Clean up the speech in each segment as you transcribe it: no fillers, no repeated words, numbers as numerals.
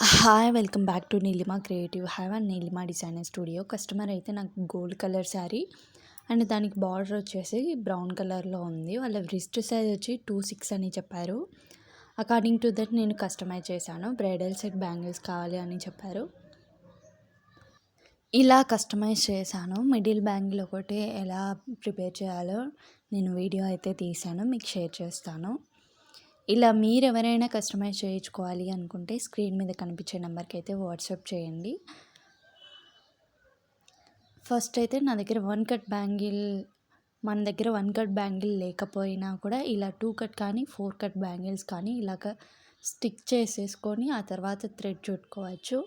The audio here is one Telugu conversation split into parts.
Hi welcome back to Neelima creative have and Neelima designer studio. Customer అయితే నాకు గోల్డ్ కలర్ శారీ అండ్ దానికి బార్డర్ వచ్చేసి బ్రౌన్ కలర్లో ఉంది. వాళ్ళ రిస్ట్ సైజ్ వచ్చి 26 అని చెప్పారు. అకార్డింగ్ టు దట్ నేను కస్టమైజ్ చేశాను. బ్రైడల్ సెట్ బ్యాంగిల్స్ కావాలి అని చెప్పారు. ఇలా కస్టమైజ్ చేశాను. మిడిల్ బ్యాంగిల్ ఒకటి ఎలా ప్రిపేర్ చేయాలో నేను వీడియో అయితే తీశాను, మీకు షేర్ చేస్తాను. ఇలా మీరు ఎవరైనా కస్టమైజ్ చేయించుకోవాలి అనుకుంటే స్క్రీన్ మీద కనిపించే నెంబర్కి అయితే వాట్సాప్ చేయండి. ఫస్ట్ అయితే నా దగ్గర మన దగ్గర 1 కట్ బ్యాంగిల్ లేకపోయినా కూడా ఇలా 2 కట్ కానీ 4 కట్ బ్యాంగిల్స్ కానీ ఇలాగ స్టిక్ చేసేసుకొని ఆ తర్వాత థ్రెడ్ చుట్టుకోవచ్చు.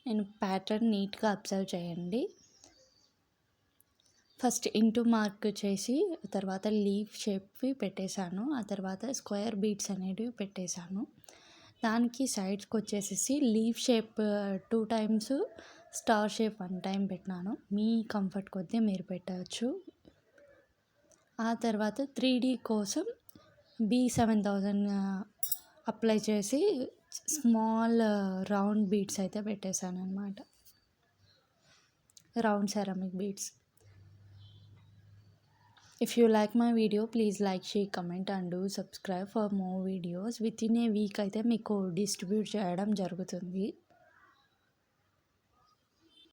నేను ప్యాటర్న్ నీట్గా అబ్జర్వ్ చేయండి. ఫస్ట్ ఇంటూ మార్క్ చేసి తర్వాత లీఫ్ షేప్వి పెట్టేశాను. ఆ తర్వాత స్క్వేర్ బీడ్స్ అనేటివి పెట్టేశాను. దానికి సైడ్స్కి వచ్చేసేసి leaf shape 2 times, star shape 1 time పెట్టినాను. మీ కంఫర్ట్ కొద్దీ మీరు పెట్టవచ్చు. ఆ తర్వాత 3D కోసం B7000 అప్లై చేసి స్మాల్ రౌండ్ బీడ్స్ అయితే పెట్టేశాను అనమాట. Round ceramic beads. If you like my video, please like, share, comment and do subscribe for more videos. Within a week అయితే మీకు డిస్ట్రిబ్యూట్ చేయడం జరుగుతుంది.